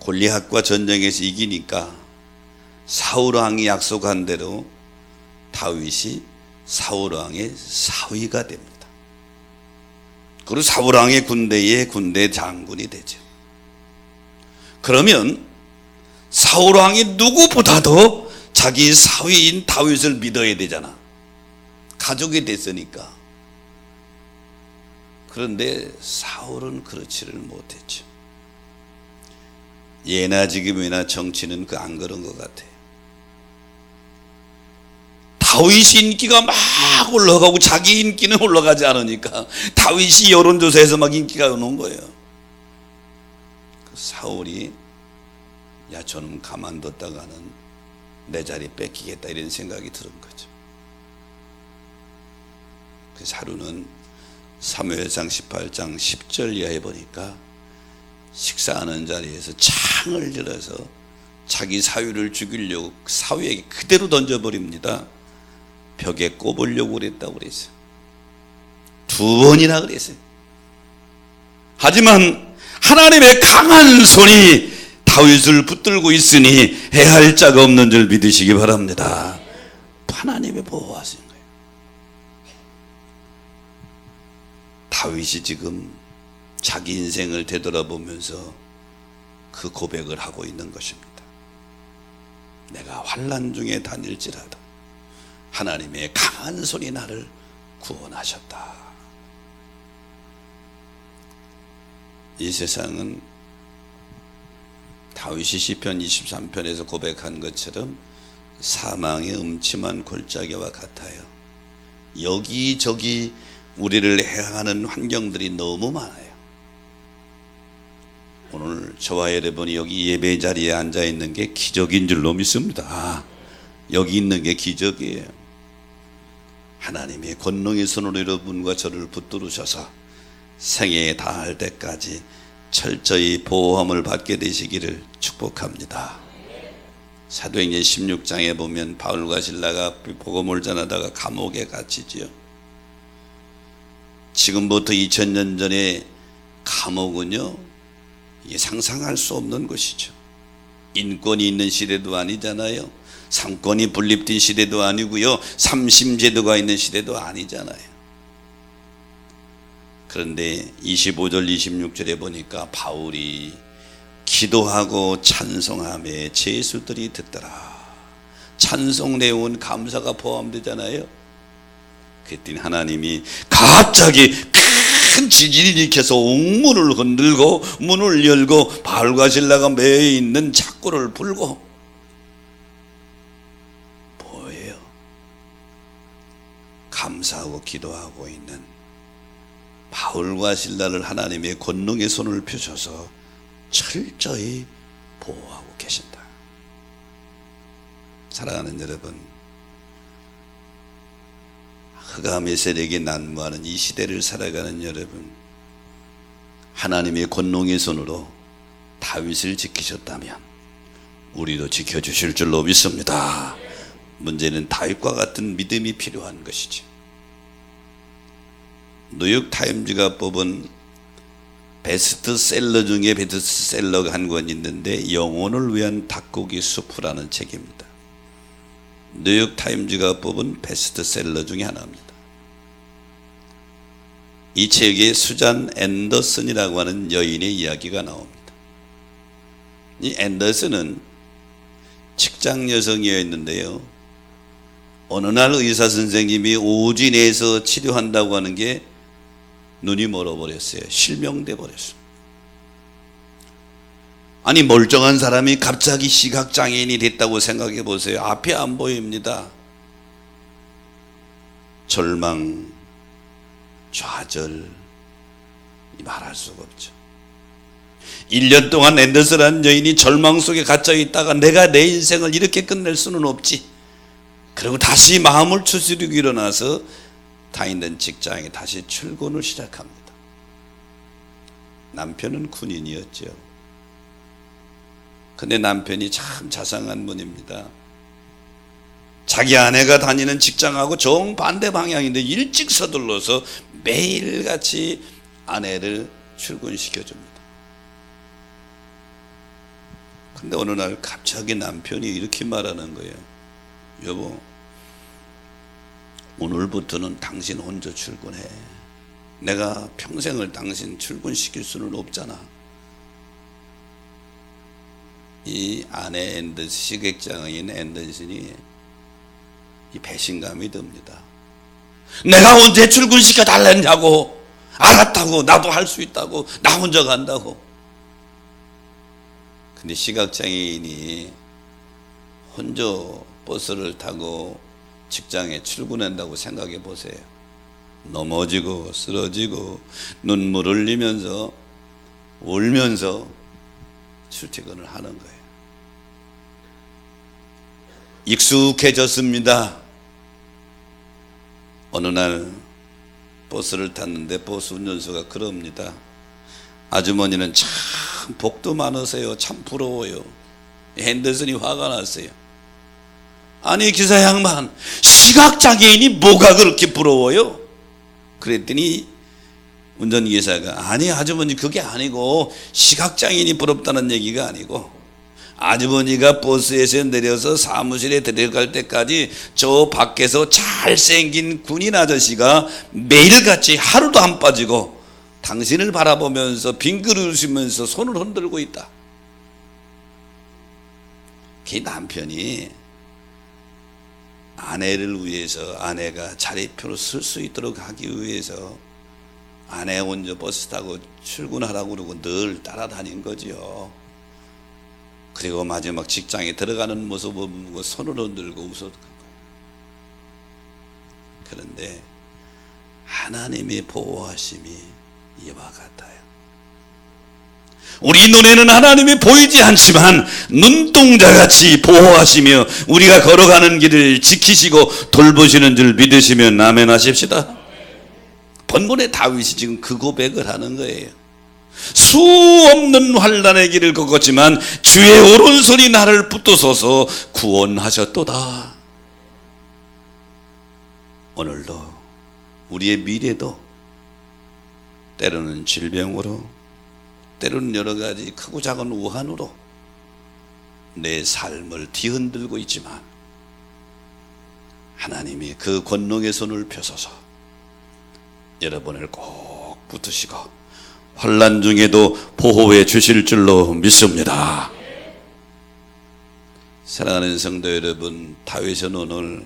골리앗과 전쟁에서 이기니까 사울 왕이 약속한 대로 다윗이 사울 왕의 사위가 됩니다. 그리고 사울 왕의 군대의 군대 장군이 되죠. 그러면 사울 왕이 누구보다도 자기 사위인 다윗을 믿어야 되잖아. 가족이 됐으니까. 그런데 사울은 그렇지를 못했죠. 예나 지금이나 정치는 안 그런 것 같아요. 다윗이 인기가 막 올라가고 자기 인기는 올라가지 않으니까 다윗이 여론조사에서 막 인기가 오는 거예요. 그 사울이 야 저놈 가만뒀다가는 내 자리 뺏기겠다 이런 생각이 들은 거죠. 그래서 하루는 사무엘상 18장 10절 이하에 보니까 식사하는 자리에서 창을 들어서 자기 사위를 죽이려고 사위에게 그대로 던져버립니다. 벽에 꼽으려고 그랬다고 그랬어요. 2번이나 그랬어요. 하지만 하나님의 강한 손이 다윗을 붙들고 있으니 해할 자가 없는 줄 믿으시기 바랍니다. 하나님의 보호하신 거예요. 다윗이 지금 자기 인생을 되돌아보면서 그 고백을 하고 있는 것입니다. 내가 환난 중에 다닐지라도 하나님의 강한 손이 나를 구원하셨다. 이 세상은 다윗이 시편 23편에서 고백한 것처럼 사망의 음침한 골짜기와 같아요. 여기저기 우리를 해하는 환경들이 너무 많아요. 오늘 저와 여러분이 여기 예배 자리에 앉아 있는 게 기적인 줄로 믿습니다. 여기 있는 게 기적이에요. 하나님의 권능의 손으로 여러분과 저를 붙들으셔서 생애에 다할 때까지 철저히 보호함을 받게 되시기를 축복합니다. 사도행전 16장에 보면 바울과 실라가 복음을 전하다가 감옥에 갇히지요. 지금부터 2000년 전에 감옥은요, 이게 상상할 수 없는 것이죠. 인권이 있는 시대도 아니잖아요. 상권이 분립된 시대도 아니고요. 삼심제도가 있는 시대도 아니잖아요. 그런데 25절 26절에 보니까 바울이 기도하고 찬송함에 제수들이 듣더라. 찬송 내용은 감사가 포함되잖아요. 그랬더니 하나님이 갑자기 큰 지진이 일으켜서 옥문을 흔들고 문을 열고 바울과 실라가 매여 있는 창고를 풀고, 뭐예요? 감사하고 기도하고 있는 바울과 실라를 하나님의 권능의 손을 펴셔서 철저히 보호하고 계신다. 사랑하는 여러분, 흑암의 세력이 난무하는 이 시대를 살아가는 여러분, 하나님의 권능의 손으로 다윗을 지키셨다면 우리도 지켜주실 줄로 믿습니다. 문제는 다윗과 같은 믿음이 필요한 것이지. 뉴욕 타임즈가 뽑은 베스트셀러 중에 베스트셀러가 한 권 있는데 영혼을 위한 닭고기 수프라는 책입니다. 뉴욕타임즈가 뽑은 베스트셀러 중에 하나입니다. 이 책에 수잔 앤더슨이라고 하는 여인의 이야기가 나옵니다. 이 앤더슨은 직장 여성이었는데요, 어느 날 의사 선생님이 오진에서 치료한다고 하는 게 눈이 멀어버렸어요. 실명돼 버렸어요. 아니, 멀쩡한 사람이 갑자기 시각장애인이 됐다고 생각해 보세요. 앞이 안 보입니다. 절망, 좌절, 말할 수가 없죠. 1년 동안 앤더슨이라는 여인이 절망 속에 갇혀 있다가 내가 내 인생을 이렇게 끝낼 수는 없지. 그리고 다시 마음을 추스리고 일어나서 다니던 직장에 다시 출근을 시작합니다. 남편은 군인이었죠. 근데 남편이 참 자상한 분입니다. 자기 아내가 다니는 직장하고 정반대 방향인데 일찍 서둘러서 매일같이 아내를 출근시켜줍니다. 근데 어느 날 갑자기 남편이 이렇게 말하는 거예요. 여보, 오늘부터는 당신 혼자 출근해. 내가 평생을 당신 출근시킬 수는 없잖아. 이 아내 앤더슨, 시각장애인 앤더슨이 이 배신감이 듭니다. 내가 언제 출근시켜 달랬냐고. 알았다고. 나도 할 수 있다고. 나 혼자 간다고. 근데 시각장애인이 혼자 버스를 타고 직장에 출근한다고 생각해 보세요. 넘어지고 쓰러지고 눈물 흘리면서 울면서 출퇴근을 하는 거예요. 익숙해졌습니다. 어느 날 버스를 탔는데 버스 운전수가 그럽니다. 아주머니는 참 복도 많으세요. 참 부러워요. 앤더슨이 화가 났어요. 아니, 기사 양반, 시각장애인이 뭐가 그렇게 부러워요? 그랬더니 운전기사가, 아니 아주머니, 그게 아니고 시각장애인이 부럽다는 얘기가 아니고, 아주머니가 버스에서 내려서 사무실에 들어갈 때까지 저 밖에서 잘생긴 군인 아저씨가 매일같이 하루도 안 빠지고 당신을 바라보면서 빙그를 웃으면서 손을 흔들고 있다. 그 남편이 아내를 위해서, 아내가 자리표로 쓸 수 있도록 하기 위해서 아내 혼자 버스 타고 출근하라고 그러고 늘 따라다닌 거지요. 그리고 마지막 직장에 들어가는 모습을 보고 손을 흔들고 웃었던 거예요. 그런데 하나님의 보호하심이 이와 같아요. 우리 눈에는 하나님이 보이지 않지만 눈동자같이 보호하시며 우리가 걸어가는 길을 지키시고 돌보시는 줄 믿으시면 아멘 하십시다. 본문의 다윗이 지금 그 고백을 하는 거예요. 수 없는 환난의 길을 걷었지만 주의 오른손이 나를 붙드소서 구원하셨도다. 오늘도 우리의 미래도 때로는 질병으로, 때로는 여러 가지 크고 작은 우환으로 내 삶을 뒤흔들고 있지만 하나님이 그 권능의 손을 펴서서 여러분을 꼭 붙으시고 환난 중에도 보호해 주실 줄로 믿습니다. 사랑하는 성도 여러분, 다윗은 오늘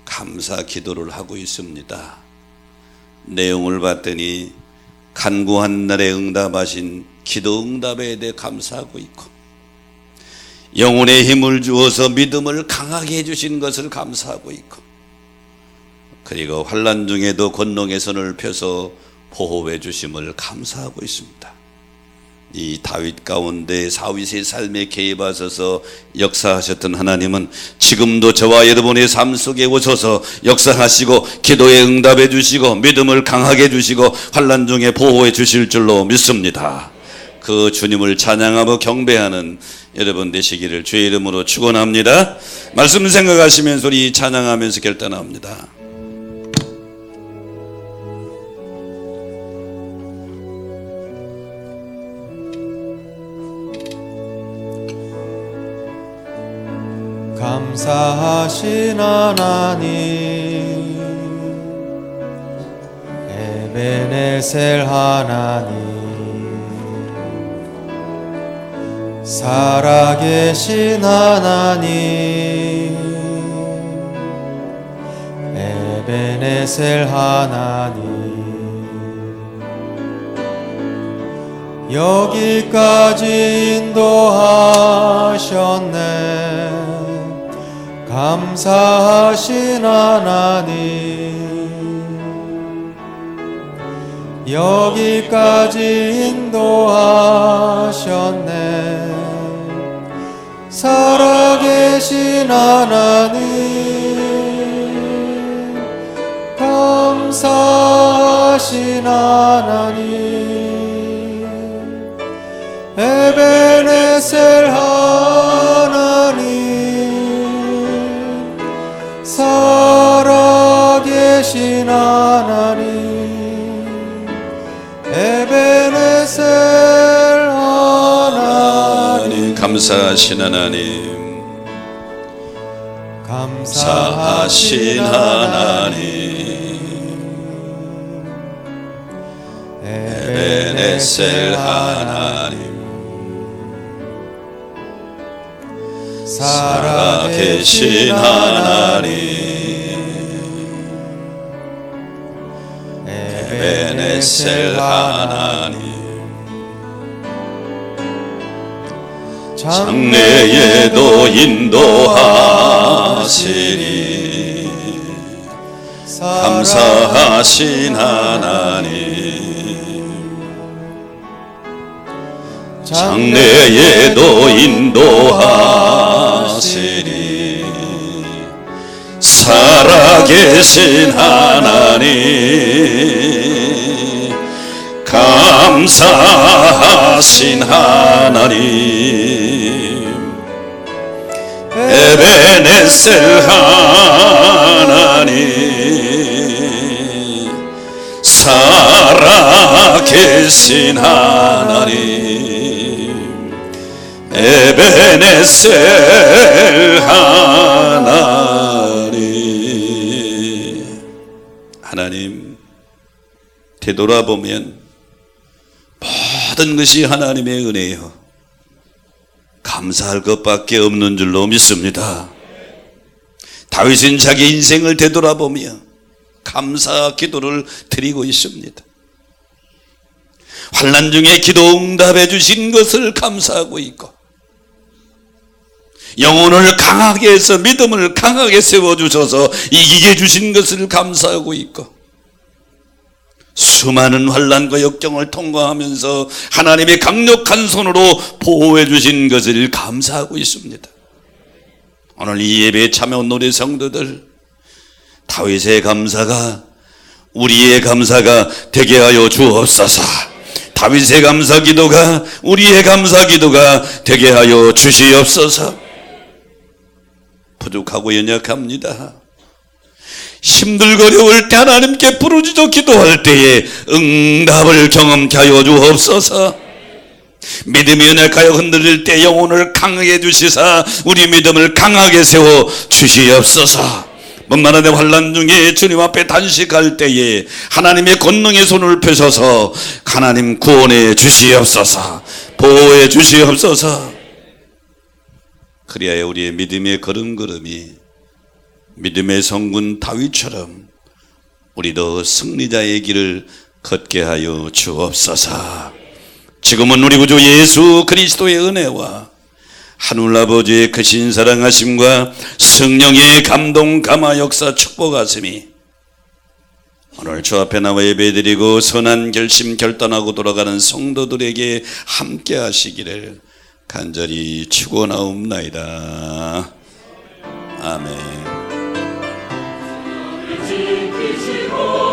감사 기도를 하고 있습니다. 내용을 봤더니 간구한 날에 응답하신 기도 응답에 대해 감사하고 있고, 영혼의 힘을 주어서 믿음을 강하게 해주신 것을 감사하고 있고, 그리고 환난 중에도 권능의 손을 펴서 보호해 주심을 감사하고 있습니다. 이 다윗 가운데 다윗의 삶에 개입하셔서 역사하셨던 하나님은 지금도 저와 여러분의 삶 속에 오셔서 역사하시고 기도에 응답해 주시고 믿음을 강하게 해 주시고 환난 중에 보호해 주실 줄로 믿습니다. 그 주님을 찬양하고 경배하는 여러분 되시기를 주의 이름으로 축원합니다. 말씀 생각하시면서 우리 찬양하면서 결단합니다. 감사하신 하나님, 에베네셀 하나님, 살아계신 하나님, 에베네셀 하나님, 여기까지 인도하셨네. 감사하신 하나님, 여기까지 인도하셨네. 살아계신 하나님, 감사하신 하나님, 에베네셀 하나님, 살아계신 하나님, 에베네셀 하나님, 감사하신 하나님, 감사하신 하나님, 에베네셀 하나님, 살아계신 하나님, 에베네셀 하나님, 장래에도 인도하시니 감사하신 하나님, 장래에도 인도하시니 살아계신 하나님, 감사하신 하나님, 에베네셀 하나님, 살아계신 하나님, 에베네셀 하나님. 하나님, 되돌아보면 모든 것이 하나님의 은혜요, 감사할 것밖에 없는 줄로 믿습니다. 다윗은 자기 인생을 되돌아보며 감사 기도를 드리고 있습니다. 환난 중에 기도 응답해 주신 것을 감사하고 있고, 영혼을 강하게 해서 믿음을 강하게 세워주셔서 이기게 주신 것을 감사하고 있고, 수많은 환난과 역경을 통과하면서 하나님의 강력한 손으로 보호해 주신 것을 감사하고 있습니다. 오늘 이 예배에 참여한 노래 성도들, 다윗의 감사가 우리의 감사가 되게 하여 주옵소서. 다윗의 감사 기도가 우리의 감사 기도가 되게 하여 주시옵소서. 부족하고 연약합니다. 힘들고 어려울 때 하나님께 부르짖어 기도할 때에 응답을 경험케 하여 주옵소서. 믿음이 연약하여 흔들릴 때 영혼을 강하게 해주시사 우리 믿음을 강하게 세워 주시옵소서. 만만한 환난 중에 주님 앞에 단식할 때에 하나님의 권능의 손을 펴셔서 하나님 구원해 주시옵소서, 보호해 주시옵소서. 그리하여 우리의 믿음의 걸음걸음이 믿음의 성군 다윗처럼 우리도 승리자의 길을 걷게 하여 주옵소서. 지금은 우리 구주 예수 그리스도의 은혜와 하늘아버지의 크신 사랑하심과 성령의 감동 감화 역사 축복하심이 오늘 주 앞에 나와 예배드리고 선한 결심 결단하고 돌아가는 성도들에게 함께 하시기를 간절히 축원하옵나이다. 아멘. 지키시고